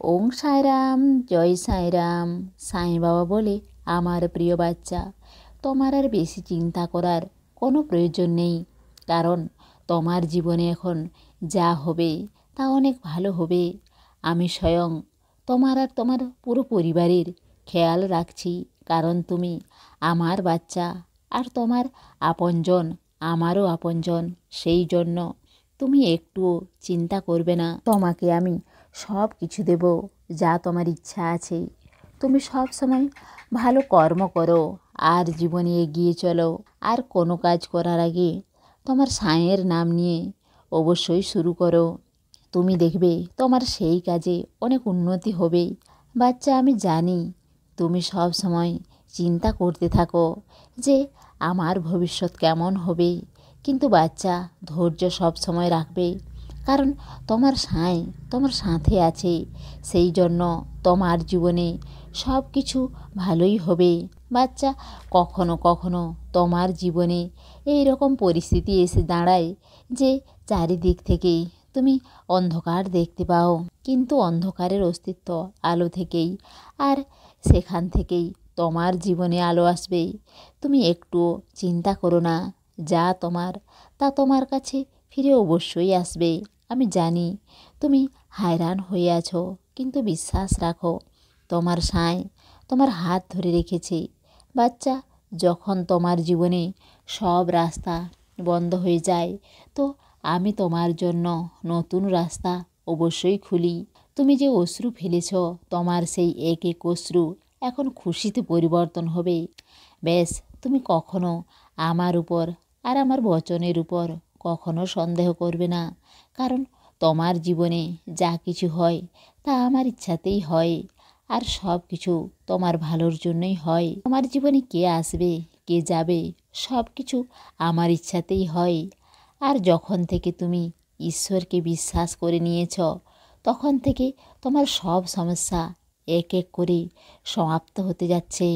ওং সাইরাম, জয় সাইরাম। সাই বাবা বলে, আমার প্রিয় বাচ্চা, তোমার আর বেশি চিন্তা করার কোনো প্রয়োজন নেই। কারণ তোমার জীবনে এখন যা হবে তা অনেক ভালো হবে। আমি স্বয়ং তোমার আর তোমার পুরো পরিবারের খেয়াল রাখছি। কারণ তুমি আমার বাচ্চা, আর তোমার আপনজন আমারও আপনজন। সেই জন্য তুমি একটুও চিন্তা করবে না। তোমাকে আমি সব কিছু দেব, যা তোমার ইচ্ছা আছে। তুমি সব সময় ভালো কর্ম করো আর জীবনে এগিয়ে চলো। আর কোনো কাজ করার আগে তোমার সাঁয়ের নাম নিয়ে অবশ্যই শুরু করো। তুমি দেখবে তোমার সেই কাজে অনেক উন্নতি হবে। বাচ্চা, আমি জানি তুমি সব সময় চিন্তা করতে থাকো যে আমার ভবিষ্যৎ কেমন হবে। কিন্তু বাচ্চা, ধৈর্য সব সময় রাখবে। কারণ তোমার সাঁই তোমার সাথে আছে। সেই জন্য তোমার জীবনে সব কিছু ভালোই হবে। বাচ্চা, কখনো কখনো তোমার জীবনে এই রকম পরিস্থিতি এসে দাঁড়ায় যে চারিদিক থেকেই তুমি অন্ধকার দেখতে পাও। কিন্তু অন্ধকারের অস্তিত্ব আলো থেকেই, আর সেখান থেকেই তোমার জীবনে আলো আসবে। তুমি একটুও চিন্তা করো না। যা তোমার তা তোমার কাছে ফিরে অবশ্যই আসবে। আমি জানি তুমি হায়রান হয়ে আছো, কিন্তু বিশ্বাস রাখো, তোমার সাঁই তোমার হাত ধরে রেখেছে। বাচ্চা, যখন তোমার জীবনে সব রাস্তা বন্ধ হয়ে যায়, তো আমি তোমার জন্য নতুন রাস্তা অবশ্যই খুলি। তুমি যে অশ্রু ফেলেছ, তোমার সেই এক এক অশ্রু এখন খুশিতে পরিবর্তন হবে। ব্যাস, তুমি কখনো আমার উপর আর আমার বচনের উপর কখনো সন্দেহ করবে না। কারণ তোমার জীবনে যা কিছু হয় তা আমার ইচ্ছাতেই হয়। আর সব কিছু তোমার ভালোর জন্যই হয়। তোমার জীবনে কে আসবে কে যাবে, সব কিছু আমার ইচ্ছাতেই হয়। আর যখন থেকে তুমি ঈশ্বরকে বিশ্বাস করে নিয়েছ, তখন থেকে তোমার সব সমস্যা এক এক করে সমাপ্ত হতে যাচ্ছে।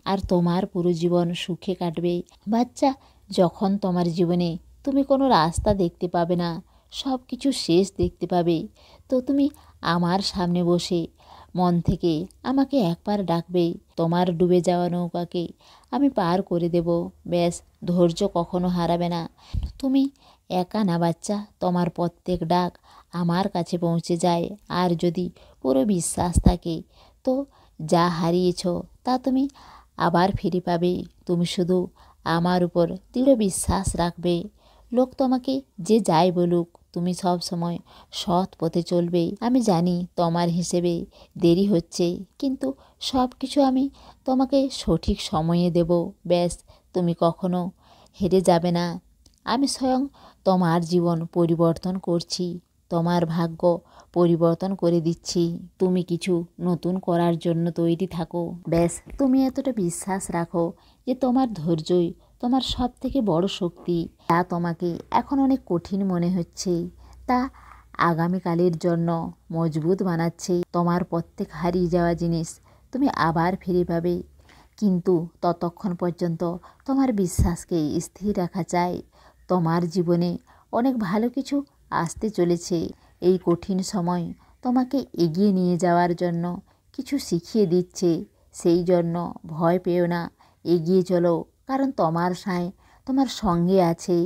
আর তোমার পুরো জীবন সুখে কাটবে। বাচ্চা, যখন তোমার জীবনে তুমি কোনো রাস্তা দেখতে পাবে না, সব কিছু শেষ দেখতে পাবে, তো তুমি আমার সামনে বসে মন থেকে আমাকে একবার ডাকবে। তোমার ডুবে যাওয়া নৌকাকে আমি পার করে দেব। ব্যাস, ধৈর্য কখনো হারাবে না। তুমি একা না বাচ্চা, তোমার প্রত্যেক ডাক আমার কাছে পৌঁছে যায়। আর যদি পুরো বিশ্বাস থাকে, তো যা হারিয়েছ তা তুমি আবার ফিরে পাবে। তুমি শুধু আমার উপর দৃঢ় বিশ্বাস রাখবে। লোক তোমাকে যে যাই বলুক, তুমি সব সময় সৎ পথে চলবে। আমি জানি তোমার হিসেবে দেরি হচ্ছে, কিন্তু সব কিছু আমি তোমাকে সঠিক সময়ে দেব। ব্যাস, তুমি কখনো হেরে যাবে না। আমি স্বয়ং তোমার জীবন পরিবর্তন করছি, তোমার ভাগ্য পরিবর্তন করে দিচ্ছি। তুমি কিছু নতুন করার জন্য তৈরি থাকো। ব্যাস, তুমি এতটা বিশ্বাস রাখো যে তোমার ধৈর্যই তোমার সব থেকে বড় শক্তি। যা তোমাকে এখন অনেক কঠিন মনে হচ্ছে, তা আগামীকালের জন্য মজবুত বানাচ্ছে। তোমার প্রত্যেক হারিয়ে যাওয়া জিনিস তুমি আবার ফিরে পাবে। কিন্তু ততক্ষণ পর্যন্ত তোমার বিশ্বাসকে স্থির রাখা চাই। তোমার জীবনে অনেক ভালো কিছু আসতে চলেছে। এই কঠিন সময় তোমাকে এগিয়ে নিয়ে যাওয়ার জন্য কিছু শিখিয়ে দিচ্ছে। সেই জন্য ভয় পেও না, এগিয়ে চলো। কারণ তোমার সাঁই তোমার সঙ্গে আছে।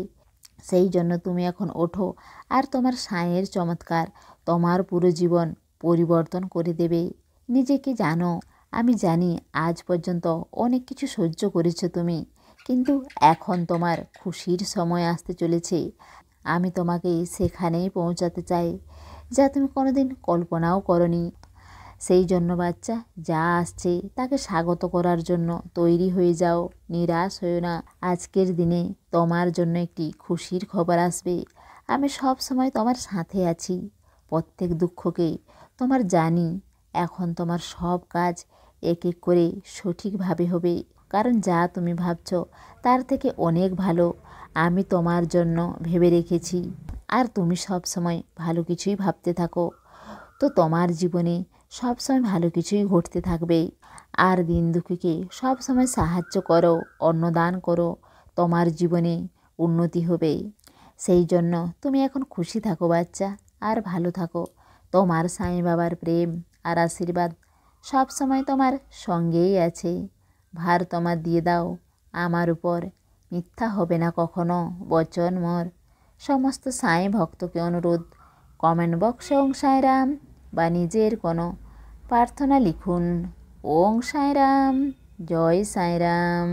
সেই জন্য তুমি এখন ওঠো, আর তোমার সাঁয়ের চমৎকার তোমার পুরো জীবন পরিবর্তন করে দেবে। নিজেকে জানো। আমি জানি আজ পর্যন্ত অনেক কিছু সহ্য করেছো তুমি, কিন্তু এখন তোমার খুশির সময় আসতে চলেছে। আমি তোমাকে সেখানেই পৌঁছাতে চাই যা তুমি কোনোদিন কল্পনাও করনি। সেই জন্য বাচ্চা, যা আসছে তাকে স্বাগত করার জন্য তৈরি হয়ে যাও। নিরাশ হয়েও না। আজকের দিনে তোমার জন্য একটি খুশির খবর আসবে। আমি সব সময় তোমার সাথে আছি। প্রত্যেক দুঃখকে তোমার জানি। এখন তোমার সব কাজ এক এক করে সঠিকভাবে হবে। কারণ যা তুমি ভাবছো তার থেকে অনেক ভালো আমি তোমার জন্য ভেবে রেখেছি। আর তুমি সব সময় ভালো কিছুই ভাবতে থাকো, তো তোমার জীবনে সবসময় ভালো কিছুই ঘটতে থাকবে। আর দিন দুঃখীকে সবসময় সাহায্য করো, অন্নদান করো, তোমার জীবনে উন্নতি হবে। সেই জন্য তুমি এখন খুশি থাকো বাচ্চা, আর ভালো থাকো। তোমার সাঁই বাবার প্রেম আর আশীর্বাদ সব সময় তোমার সঙ্গেই আছে। ভার তোমার দিয়ে দাও আমার উপর, মিথ্যা হবে না কখনো বচন মোর। সমস্ত সাঁই ভক্তকে অনুরোধ, কমেন্ট বক্সে ওং সাঁইরাম বা নিজের কোনো প্রার্থনা লিখুন। ওং সাঁইরাম, জয় সাঁইরাম।